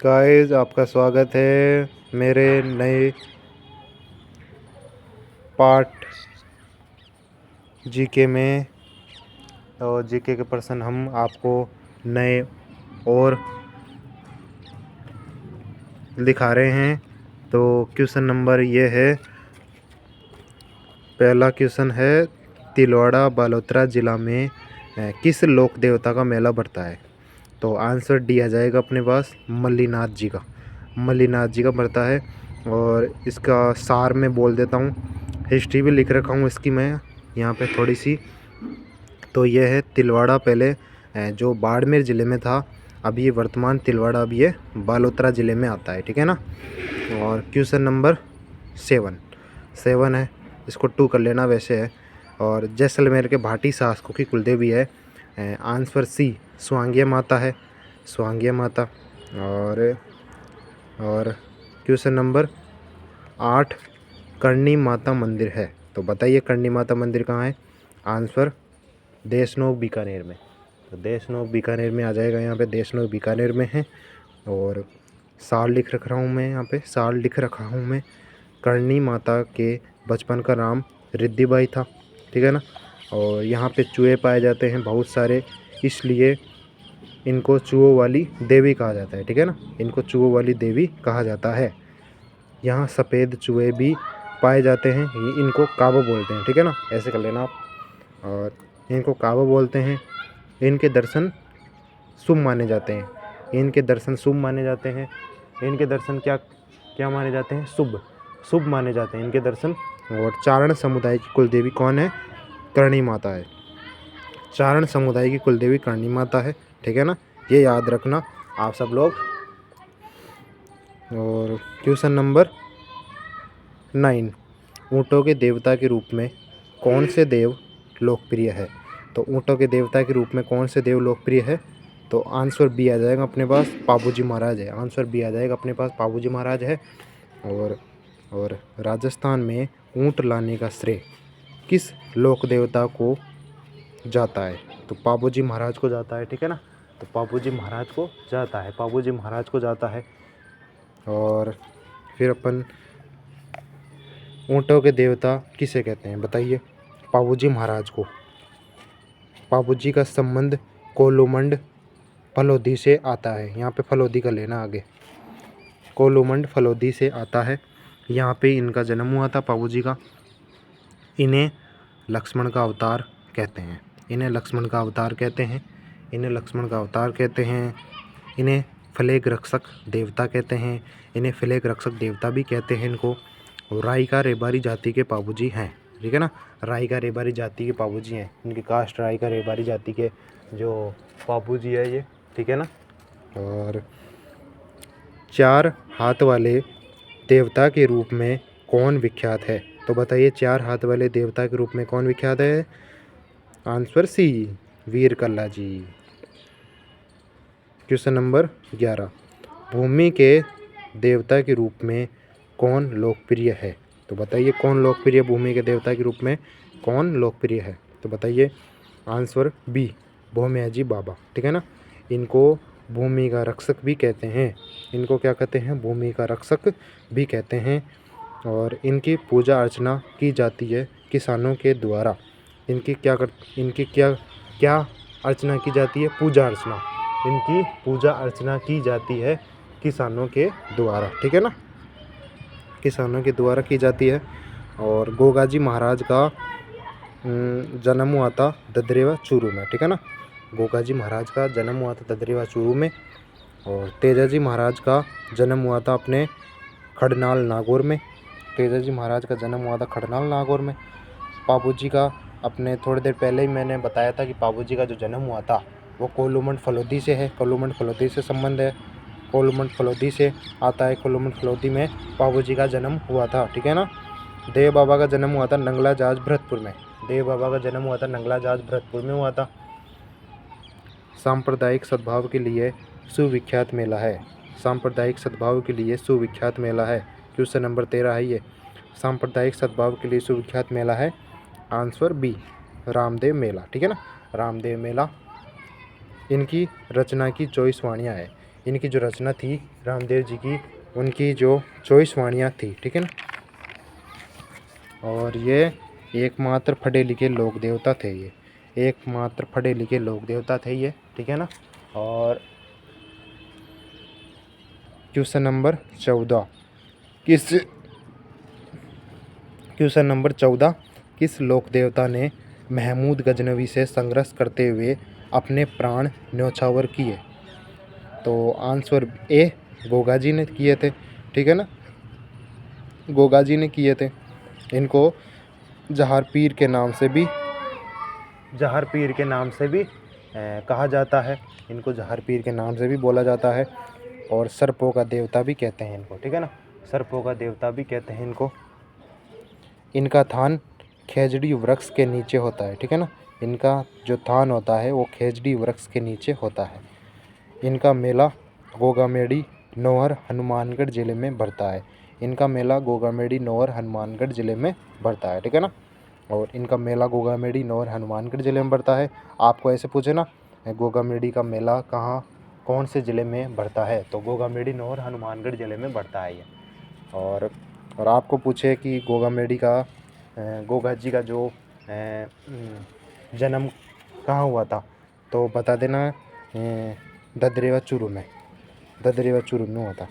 Guys, आपका स्वागत है मेरे नए पार्ट जीके में। और जीके के प्रश्न हम आपको नए और दिखा रहे हैं। तो क्वेश्चन नंबर ये है, पहला क्वेश्चन है, तिलवाड़ा बालोतरा ज़िला में किस लोक देवता का मेला बढ़ता है? तो आंसर डी आ जाएगा अपने पास, मल्लीनाथ जी का। मल्लीनाथ जी का बढ़ता है। और इसका सार में बोल देता हूँ, हिस्ट्री भी लिख रखा हूँ इसकी मैं यहाँ पे थोड़ी सी। तो यह है तिलवाड़ा, पहले जो बाड़मेर ज़िले में था, अभी ये वर्तमान तिलवाड़ा अभी ये बालोतरा ज़िले में आता है, ठीक है ना। और क्वेश्चन नंबर 7 है, इसको 2 कर लेना वैसे है। और जैसलमेर के भाटी शासकों की कुलदेवी है, आंसर सी स्वांगिया माता है, स्वांगिया माता। और क्वेश्चन नंबर 8 करणी माता मंदिर है। तो बताइए करणी माता मंदिर कहाँ है? आंसर देशनोक बीकानेर में। तो देशनोक बीकानेर में आ जाएगा, यहाँ पे देशनोक बीकानेर में है। और साल लिख रख रहा हूँ मैं, यहाँ पे साल लिख रखा हूँ मैं। करणी माता के बचपन का नाम रिद्धिबाई था, ठीक है ना। और यहाँ पे चूहे पाए जाते हैं बहुत सारे, इसलिए इनको चूहों वाली देवी कहा जाता है, ठीक है ना। इनको चूहों वाली देवी कहा जाता है। यहाँ सफ़ेद चूहे भी पाए जाते हैं, इनको काबा बोलते हैं, ठीक है ना, ऐसे कर लेना आप। और इनको काबा बोलते हैं। इनके दर्शन शुभ माने जाते हैं, इनके दर्शन शुभ माने जाते हैं। इनके दर्शन क्या क्या माने जाते हैं? शुभ माने जाते हैं इनके दर्शन। और चारण समुदाय की कुलदेवी कौन है? करणी माता है। चारण समुदाय की कुलदेवी करणी माता है, ठीक है ना, ये याद रखना आप सब लोग। और क्वेश्चन नंबर 9, ऊँटों के देवता के रूप में कौन से देव लोकप्रिय है? तो ऊँटों के देवता के रूप में कौन से देव लोकप्रिय है? तो आंसर बी आ जाएगा अपने पास, पाबूजी महाराज है। आंसर बी आ जाएगा अपने पास, पाबूजी महाराज है। और राजस्थान में ऊँट लाने का श्रेय किस लोक देवता को जाता है? तो पाबूजी महाराज को जाता है, ठीक है ना। तो पाबूजी महाराज को जाता है, पाबूजी महाराज को जाता है। और फिर अपन ऊँटों के देवता किसे कहते हैं बताइए? पाबूजी महाराज को। पाबूजी का संबंध कोलूमंड फलोदी से आता है, यहाँ पे फलोदी का लेना आगे, कोलूमंड फलोदी से आता है। यहाँ पे इनका जन्म हुआ था पाबूजी का। इन्हें लक्ष्मण का अवतार कहते हैं, इन्हें लक्ष्मण का अवतार कहते हैं, इन्हें लक्ष्मण का अवतार कहते हैं। इन्हें फ्लेग रक्षक देवता कहते हैं, इन्हें फ्लेग रक्षक देवता भी कहते हैं इनको। और राइका रेबारी जाति के पाबूजी हैं, ठीक है ना। राइका रेबारी जाति के पाबूजी हैं, इनकी कास्ट राइका रेबारी जाति के जो पाबूजी है ये, ठीक है ना। और 4 हाथ वाले देवता के रूप में कौन विख्यात है? तो बताइए 4 हाथ वाले देवता के रूप में कौन विख्यात है? आंसर सी वीर कल्ला जी। क्वेश्चन नंबर 11, भूमि के देवता के रूप में कौन लोकप्रिय है? तो बताइए कौन लोकप्रिय, भूमि के देवता के रूप में कौन लोकप्रिय है? तो बताइए आंसर बी भोम्याजी बाबा, ठीक है ना। इनको भूमि का रक्षक भी कहते हैं, इनको क्या कहते हैं? भूमि का रक्षक भी कहते हैं। और इनकी पूजा अर्चना की जाती है किसानों के द्वारा। इनकी क्या अर्चना की जाती है? पूजा अर्चना। इनकी पूजा अर्चना की जाती है किसानों के द्वारा, ठीक है ना, किसानों के द्वारा की जाती है। और गोगाजी महाराज का जन्म हुआ था ददरेवा चूरू में, ठीक है ना। गोगाजी महाराज का जन्म हुआ था ददरेवा चूरू में। और तेजाजी महाराज का जन्म हुआ था अपने खड़नाल नागौर में। तेजाजी महाराज का जन्म हुआ था खड़नाल नागौर में। पाबूजी का, अपने थोड़ी देर पहले ही मैंने बताया था कि पाबूजी का जो जन्म हुआ था वो कोलूमंड फलोदी से है, कोलूमंड फलोदी से संबंध है, कोलूमंड फलोदी से आता है। कोलूमंड फलोदी में पाबूजी का जन्म हुआ था, ठीक है ना। देव बाबा का जन्म हुआ था नंगला जाज भरतपुर में, देव बाबा का जन्म हुआ था नंगला जाज भरतपुर में हुआ था। सांप्रदायिक सद्भाव के लिए सुविख्यात मेला है, सांप्रदायिक सद्भाव के लिए सुविख्यात मेला है। क्वेश्चन नंबर 13 है ये, सांप्रदायिक सद्भाव के लिए सुविख्यात मेला है, आंसर बी रामदेव मेला, ठीक है ना, रामदेव मेला। इनकी रचना की 24 वाणियाँ है, इनकी जो रचना थी रामदेव जी की, उनकी जो 24 वाणियाँ थी, ठीक है ना। और ये एकमात्र पढ़े लिखे लोक देवता थे, ये एकमात्र पढ़े लिखे लोक देवता थे ये, ठीक है ना। और क्वेश्चन नंबर 14 किस लोक देवता ने महमूद गजनवी से संघर्ष करते हुए अपने प्राण न्यौछावर किए? तो आंसर ए गोगा जी ने किए थे, ठीक है ना, गोगा जी ने किए थे। इनको जहार पीर के नाम से भी कहा जाता है, इनको जहार पीर के नाम से भी बोला जाता है, और सर्पों का देवता भी कहते हैं इनको, ठीक है ना, सर्पों का देवता भी कहते हैं इनको। इनका थान खेजड़ी वृक्ष के नीचे होता है, ठीक है ना, इनका जो थान होता है वो खेजड़ी वृक्ष के नीचे होता है। इनका मेला गोगामेड़ी नौहर हनुमानगढ़ ज़िले में भरता है, इनका मेला गोगामेड़ी नौहर हनुमानगढ़ ज़िले में भरता है, ठीक है ना। और इनका मेला गोगामेड़ी नौहर हनुमानगढ़ ज़िले में भरता है। आपको ऐसे पूछे ना, गोगामेड़ी का मेला कौन से ज़िले में भरता है, तो गोगामेड़ी नौहर हनुमानगढ़ ज़िले में भरता है ये। और आपको पूछे कि गोगामेड़ी का गोगा जी का जो जन्म कहाँ हुआ था, तो बता देना ददरेवा चूरू में हुआ था।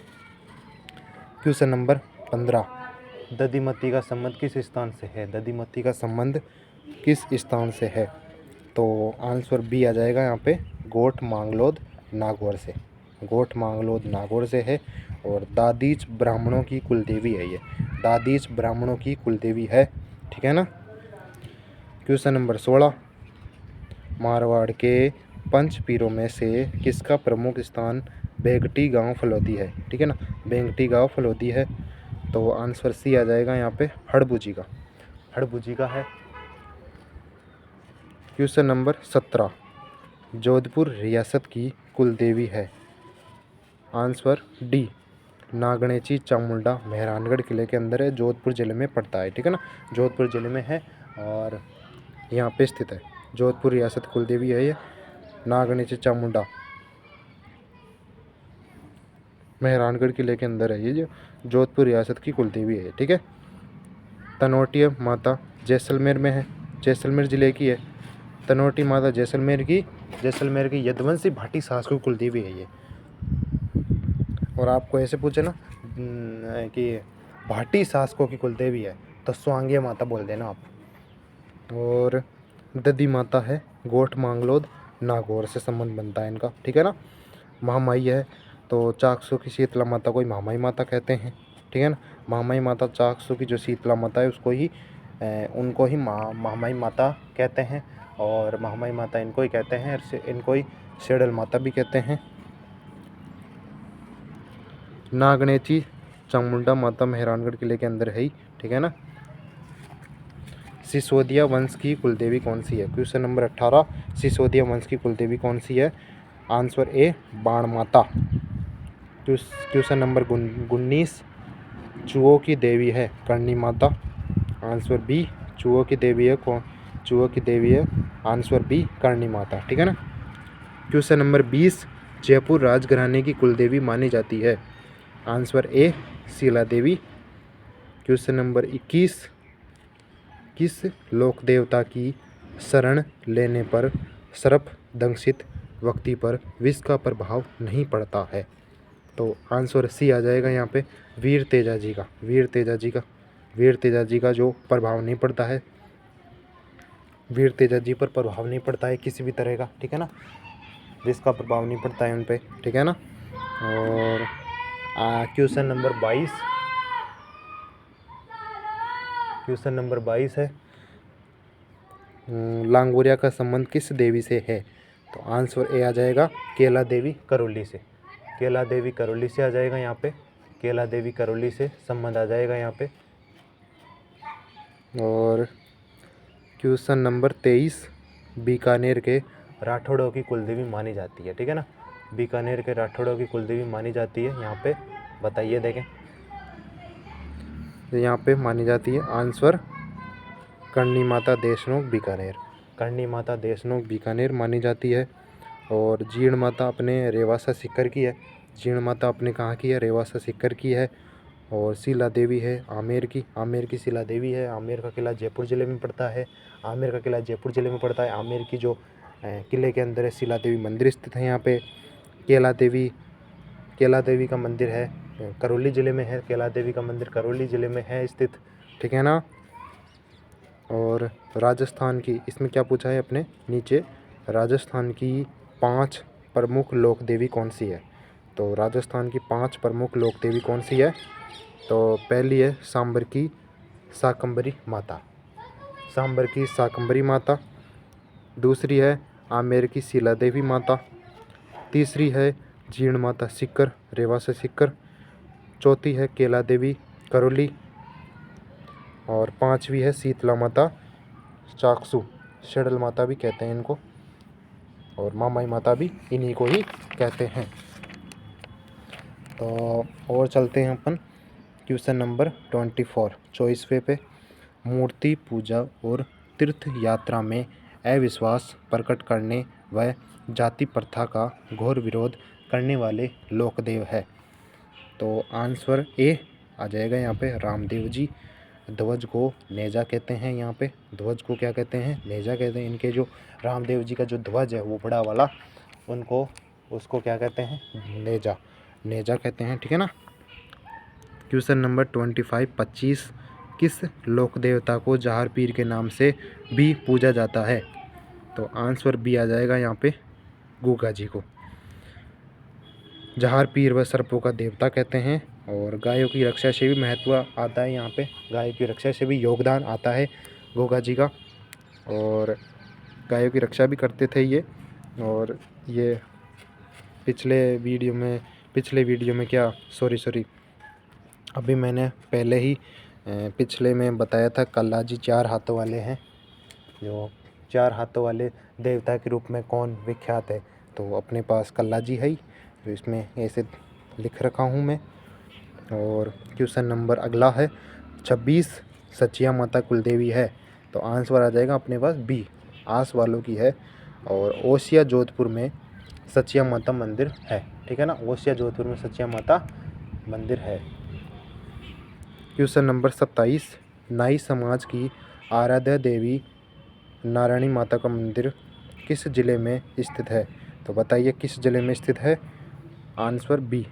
क्वेश्चन नंबर 15 दधिमती का संबंध किस स्थान से है? दधिमती का संबंध किस स्थान से है? तो आंसर बी आ जाएगा यहाँ पे, गोठ मांगलोद नागौर से, गोठ मांगलोद नागौर से है। और दादीच ब्राह्मणों की कुलदेवी है ये, दादीच ब्राह्मणों की कुलदेवी है, ठीक है ना। क्वेश्चन नंबर 16 मारवाड़ के पंच पीरों में से किसका प्रमुख स्थान बेंगटी गांव फलोदी है, ठीक है ना, बेंगटी गांव फलोदी है। तो आंसर सी आ जाएगा यहाँ पे, हड़बू जी का है। क्वेश्चन नंबर 17 जोधपुर रियासत की कुलदेवी है? आंसर डी नागणेची चामुंडा मेहरानगढ़ किले के अंदर है, जोधपुर ज़िले में पड़ता है, ठीक है ना, जोधपुर ज़िले में है और यहाँ पे स्थित है। जोधपुर रियासत कुलदेवी है ये, नागणेची चामुंडा मेहरानगढ़ किले के अंदर है ये, जो जोधपुर रियासत की कुलदेवी है, ठीक है। तनोटिया माता जैसलमेर में है, जैसलमेर ज़िले की है तनोटी माता, जैसलमेर की यदुवंशी भाटी शासकों कुलदेवी है ये। और आपको ऐसे पूछे ना कि भाटी शासकों की कुलदेवी है, तो स्वांगिया माता बोल देना आप। और दधी माता है गोठ मांगलोद नागौर से संबंध बनता है इनका, ठीक है ना। महामाई है, तो चाकसू की शीतला माता को ही महामाई माता कहते हैं, ठीक है ना। महामाई माता चाकसू की जो शीतला माता है उनको ही महामाई माता कहते हैं, और महामाई माता इनको ही कहते हैं, इनको ही सेडल माता भी कहते हैं। नागणेची चामुंडा माता मेहरानगढ़ किले के अंदर है ही, ठीक है ना। सिसोदिया वंश की कुलदेवी कौन सी है? क्वेश्चन नंबर 18 सिसोदिया वंश की कुलदेवी कौन सी है? आंसर ए बाण माता। क्वेश्चन नंबर 19 चूहों की देवी है करणी माता? आंसर बी चूहों की देवी है आंसर बी करणी माता, ठीक है ना। क्वेश्चन नंबर 20 जयपुर राजघराने की कुलदेवी मानी जाती है? Answer A Sheila Devi. Question number 21 किस लोक देवता की शरण लेने पर सर्प दंशित व्यक्ति पर विष का प्रभाव नहीं पड़ता है? तो आंसर सी आ जाएगा यहाँ पे, वीर तेजा जी का जो प्रभाव नहीं पड़ता है, वीर तेजा जी पर प्रभाव नहीं पड़ता है किसी भी तरह का, ठीक है ना, विष का प्रभाव नहीं पड़ता है उन पे, ठीक है ना। और क्वेश्चन नंबर 22 है लांगोरिया का संबंध किस देवी से है? तो आंसर ए आ जाएगा केला देवी करौली से, आ जाएगा यहाँ पे, केला देवी करौली से संबंध आ जाएगा यहाँ पे। और क्वेश्चन नंबर 23 बीकानेर के राठौड़ों की कुलदेवी मानी जाती है, ठीक है ना, बीकानेर के राठौड़ों की कुलदेवी मानी जाती है, यहाँ पे बताइए देखें, यहाँ पे मानी जाती है आंसर करणी माता देशनोक बीकानेर मानी जाती है। और जीर्ण माता अपने रेवासा सीकर की है, जीण माता अपने कहाँ की है, रेवासा सीकर की है। और शिला देवी है आमेर की शिला देवी है। आमेर का किला जयपुर ज़िले में पड़ता है। आमेर की जो किले के अंदर है शिला देवी मंदिर स्थित है यहाँ पे। केला देवी का मंदिर है करौली ज़िले में है। केला देवी का मंदिर करौली ज़िले में है स्थित, ठीक है ना। और राजस्थान की, इसमें क्या पूछा है अपने नीचे, राजस्थान की 5 प्रमुख लोक देवी कौन सी है। तो राजस्थान की 5 प्रमुख लोक देवी कौन सी है। तो पहली है सांबर की शाकंभरी माता। दूसरी है आमेर की शिला देवी माता। तीसरी है जीण माता सीकर, रेवासा सीकर। चौथी है केला देवी करौली। और 5वीं है शीतला माता चाकसू, शेडल माता भी कहते हैं इनको, और मामाई माता भी इन्हीं को ही कहते हैं। तो और चलते हैं अपन क्वेश्चन नंबर 24 24वें पे। मूर्ति पूजा और तीर्थ यात्रा में अविश्वास प्रकट करने व जाति प्रथा का घोर विरोध करने वाले लोकदेव है। तो आंसर ए आ जाएगा यहाँ पे रामदेव जी। ध्वज को नेजा कहते हैं, यहाँ पे ध्वज को क्या कहते हैं, नेजा कहते हैं। इनके जो रामदेव जी का जो ध्वज है वो बड़ा वाला, उसको क्या कहते हैं, नेजा कहते हैं, ठीक है ना। क्वेश्चन नंबर 25 किस लोक देवता को जहार पीर के नाम से भी पूजा जाता है। तो आंसर बी आ जाएगा यहाँ पे गुगा जी को। जहार पीर व सर्पों का देवता कहते हैं। और गायों की रक्षा से भी महत्व आता है यहाँ पे, गायों की रक्षा से भी योगदान आता है गोगा जी का। और गायों की रक्षा भी करते थे ये। और ये पिछले वीडियो में क्या सॉरी अभी मैंने पहले ही पिछले में बताया था, कल्ला जी 4 हाथों वाले हैं। जो 4 हाथों वाले देवता के रूप में कौन विख्यात है, तो अपने पास कल्ला जी है ही, तो इसमें ऐसे लिख रखा हूँ मैं। और क्वेश्चन नंबर अगला है 26 सचिया माता कुलदेवी है। तो आंसर आ जाएगा अपने पास बी, आस वालों की है। और ओसिया जोधपुर में सचिया माता मंदिर है, ठीक है ना। ओसिया जोधपुर में सचिया माता मंदिर है। क्वेश्चन नंबर 27 नाई समाज की आराध्य देवी नारायणी माता का मंदिर किस जिले में स्थित है। तो बताइए किस जिले में स्थित है। Answer B